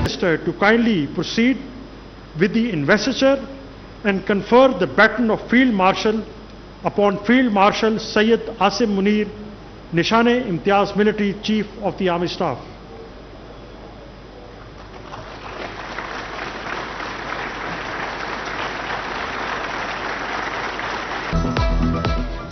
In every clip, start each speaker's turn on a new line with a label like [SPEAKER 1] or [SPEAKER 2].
[SPEAKER 1] Minister to kindly proceed with the investiture and confer the baton of Field Marshal upon Field Marshal Syed Asim Munir, Nishane-e-Imtiyaz Military Chief of the Army Staff.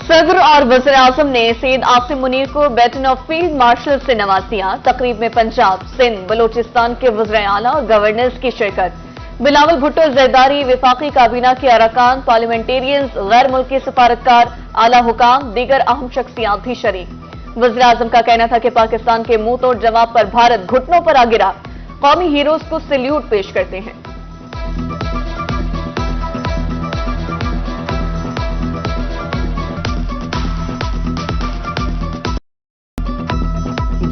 [SPEAKER 2] सदर और वज़ीर आज़म ने सैयद आसिम मुनीर को baton of field marshal से नवाज दिया। तकरीब में पंजाब, सिंध, बलोचिस्तान के वज़ीर आला और गवर्नर्स की शिरकत। बिलावल भुट्टो ज़रदारी, विफाकी काबीना के अरकान, पार्लियामेंटेरियंस, गैर मुल्की सफारतकार, आला हुकाम, दीगर अहम शख्सियात भी शरीक। वज़ीर आज़म का कहना था कि पाकिस्तान के मुंह तोड़ जवाब पर भारत घुटनों पर आ गिरा। कौमी हीरोज को सैल्यूट पेश करते हैं।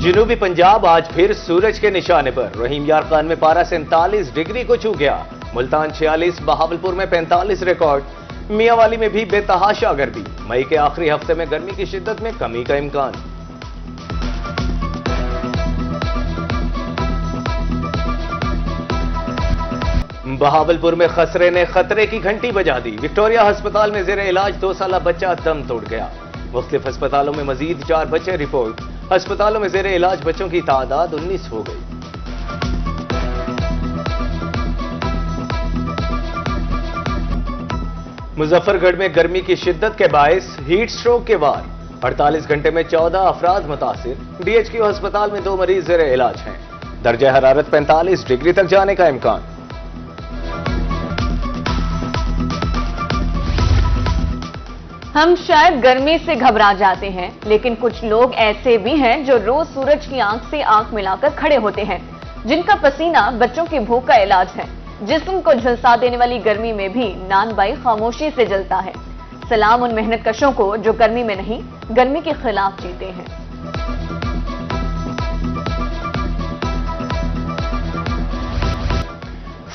[SPEAKER 3] जनूबी पंजाब आज फिर सूरज के निशाने पर। रहीम यार खान में पारा 47 डिग्री को छू गया। मुल्तान 46, बहावलपुर में 45 रिकॉर्ड। मियांवाली में भी बेतहाशा गर्मी। मई के आखिरी हफ्ते में गर्मी की शिद्दत में कमी का इम्कान। बहावलपुर में खसरे ने खतरे की घंटी बजा दी। विक्टोरिया अस्पताल में जेर इलाज 2 साला बच्चा दम तोड़ गया। मुख्तलिफ अस्पतालों में मजीद 4 बच्चे रिपोर्ट। अस्पतालों में जेर इलाज बच्चों की तादाद 19 हो गई। मुजफ्फरगढ़ में गर्मी की शिद्दत के बायस हीट स्ट्रोक के वार। 48 घंटे में 14 अफराद मुतासिर। डीएचक्यू अस्पताल में 2 मरीज जेर इलाज हैं। दर्जा हरारत 45 डिग्री तक जाने का इम्कान।
[SPEAKER 2] हम शायद गर्मी से घबरा जाते हैं, लेकिन कुछ लोग ऐसे भी हैं जो रोज सूरज की आंख से आंख मिलाकर खड़े होते हैं, जिनका पसीना बच्चों की भूख का इलाज है। जिस्म को झुलसा देने वाली गर्मी में भी नानबाई खामोशी से जलता है। सलाम उन मेहनत कशों को जो गर्मी में नहीं, गर्मी के खिलाफ जीते हैं।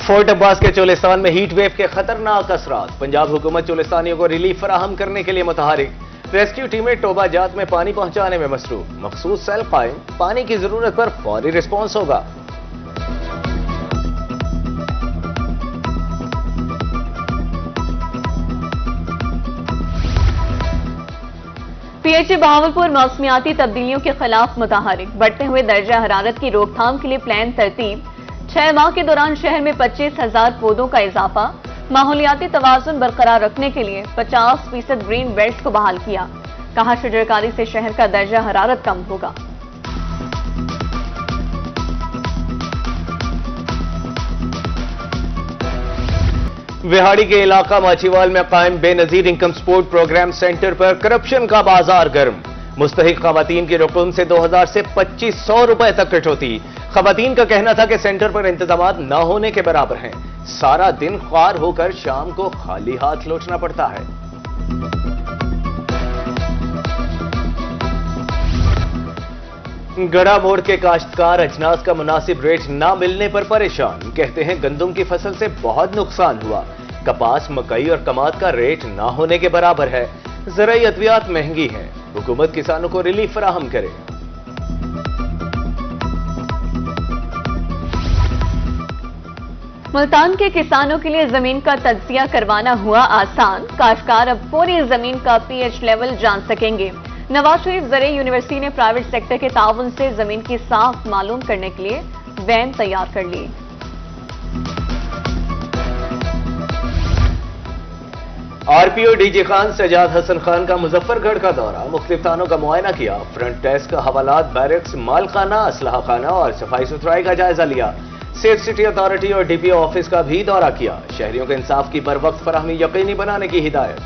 [SPEAKER 3] फोर्ट अब्बास के चोलिस्तान में हीट वेव के खतरनाक असरात। पंजाब हुकूमत चोलिस्तानियों को रिलीफ फराहम करने के लिए मुतहरिक। रेस्क्यू टीमें टोबा जात में पानी पहुंचाने में मसरूफ। मखसूस सेल कायम। पानी की जरूरत पर फौरी रिस्पॉन्स होगा।
[SPEAKER 2] पीएचए बहावलपुर मौसमियाती तब्दीलियों के खिलाफ मुतहरिक। बढ़ते हुए दर्जा हरारत की रोकथाम के लिए प्लान तरतीब। 6 माह के दौरान शहर में 25,000 पौधों का इजाफा। माहौलियाती तवाजुन बरकरार रखने के लिए 50% ग्रीन बेल्ट को बहाल किया। कहा शजरकारी से शहर का दर्जा हरारत कम होगा।
[SPEAKER 3] विहाड़ी के इलाका माचीवाल में कायम Benazir income support programme centre पर करप्शन का बाजार गर्म। मुस्तहिक खवातीन की रकम से 2000 से 2500 रुपए तक कटौती। खवातीन का कहना था कि सेंटर पर इंतजामात न होने के बराबर हैं। सारा दिन ख्वार होकर शाम को खाली हाथ लौटना पड़ता है। गड़ा मोड़ के काश्तकार अजनास का मुनासिब रेट ना मिलने पर परेशान। कहते हैं गंदम की फसल से बहुत नुकसान हुआ। कपास, मकई और कमाद का रेट ना होने के बराबर है। ज़राई अद्वियात महंगी है। हुकूमत किसानों को रिलीफ फराहम करे।
[SPEAKER 2] मुल्तान के किसानों के लिए जमीन का तज्जिया करवाना हुआ आसान। काश्तकार अब पूरी जमीन का पीएच लेवल जान सकेंगे। नवाज शरीफ ज़राई यूनिवर्सिटी ने प्राइवेट सेक्टर के ताउन से जमीन की साख मालूम करने के लिए वैन तैयार कर ली।
[SPEAKER 3] आरपीओ डीजी खान सजाद हसन खान का मुजफ्फरगढ़ का दौरा। मुख्तलिफ थानों का मुआयना किया। फ्रंट डेस्क, हवालात, बैरक्स, मालखाना, असलहा खाना और सफाई सुथराई का जायजा लिया। सेफ सिटी अथॉरिटी और डीपीओ ऑफिस का भी दौरा किया। शहरियों को इंसाफ की बर वक्त फराहमी यकीनी बनाने की हिदायत।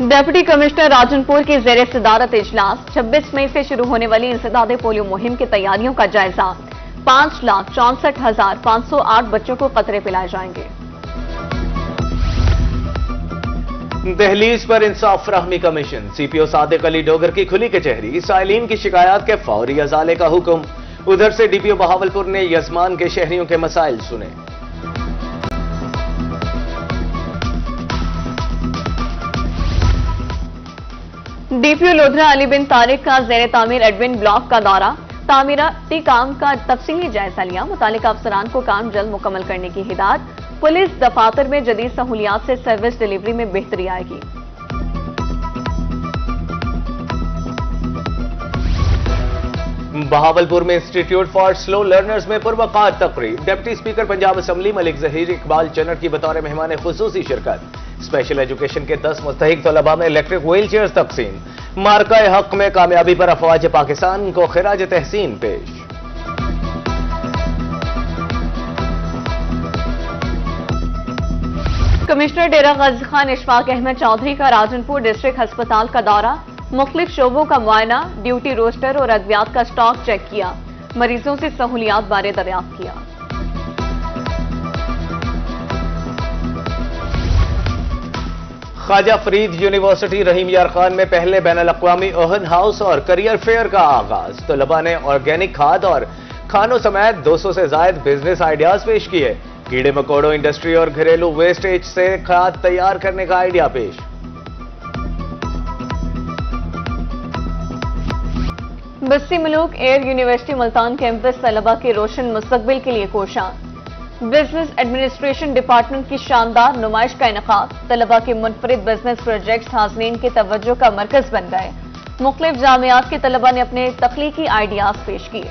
[SPEAKER 2] डिप्टी कमिश्नर राजनपुर की ज़ेर सदारत इजलास। 26 मई से शुरू होने वाली इंसदादे पोलियो मुहिम की तैयारियों का जायजा। 5,64,508 बच्चों को कतरे पिलाए जाएंगे।
[SPEAKER 3] दहलीज पर इंसाफ फराहमी कमीशन। सीपीओ सादिक अली डोगर की खुली कचहरी। साइलिन की शिकायत के फौरी अजाले का हुक्म। उधर से डीपीओ बहावलपुर ने यजमान के शहरियों के मसाइल सुने।
[SPEAKER 2] DPO लोधरा अली बिन तारिक का ज़ेर तामीर एडमिन ब्लॉक का दौरा, तामीराती काम का तफसीली जायजा लिया। मुतालिका अफसरान को काम जल्द मुकम्मल करने की हिदायत। पुलिस दफातर में जदीद सहूलियात से सर्विस डिलीवरी में बेहतरी आएगी।
[SPEAKER 3] बहावलपुर में इंस्टीट्यूट फॉर स्लो लर्नर्स में पुरवकार तकरीब, deputy speaker Punjab assembly Malik Zaheer Iqbal Channar की बतौर मेहमान खुसूसी शिरकत। स्पेशल एजुकेशन के 10 मुस्तहिक तलबा में इलेक्ट्रिक व्हील चेयर तकसीम। मार्का हक में कामयाबी पर अफवाज पाकिस्तान को खिराज तहसीन पेश।
[SPEAKER 2] कमिश्नर डेरा गाजी खान इशफाक अहमद चौधरी का राजनपुर डिस्ट्रिक्ट अस्पताल का दौरा, मुख्तलिफ शोबों का मुआयना, ड्यूटी रोस्टर और अद्वियात का स्टॉक चेक किया। मरीजों से सहूलियात बारे दरियाफ्त किया।
[SPEAKER 3] ख्वाजा फरीद यूनिवर्सिटी रहीम यार खान में पहले बैनुल अक़वामी ओहन हाउस और करियर फेयर का आगाज। तलबा ने ऑर्गेनिक खाद और खानों समेत 200 से ज्यादा बिजनेस आइडियाज पेश किए। कीड़े मकोड़ों इंडस्ट्री और घरेलू वेस्टेज से खाद तैयार करने का आइडिया पेश।
[SPEAKER 2] Basti Malook air university Multan campus तलबा के रोशन मुस्तकबिल के लिए कोशां। बिजनेस एडमिनिस्ट्रेशन डिपार्टमेंट की शानदार नुमाइश का इनेकाद। तलबा के मुनफरिद बिजनेस प्रोजेक्ट्स हाज़रीन की तवज्जो का मरकज बन गए। मुख्तलिफ जामियात के तलबा ने अपने तख्लीकी आइडियाज पेश किए।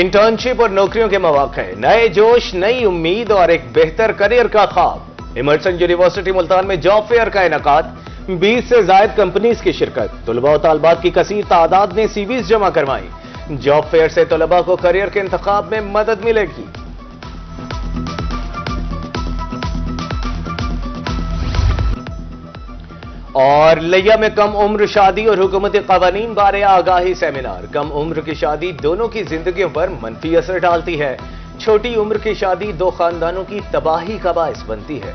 [SPEAKER 3] इंटर्नशिप और नौकरियों के मौके, नए जोश, नई उम्मीद और एक बेहतर करियर का ख्वाब। इमर्सन यूनिवर्सिटी मुल्तान में जॉब फेयर का इनेकाद, 20 से ज्यादा कंपनीज की शिरकत। तलबा और तालबात की कसीर तादाद ने सीवीज जमा करवाई। जॉब फेयर से तलबा को करियर के इंतखाब में मदद मिलेगी। और लिया में कम उम्र शादी और हुकूमती कवानीन बारे आगाही सेमिनार। कम उम्र की शादी दोनों की जिंदगियों पर मनफी असर डालती है। छोटी उम्र की शादी दो खानदानों की तबाही का बायस बनती है।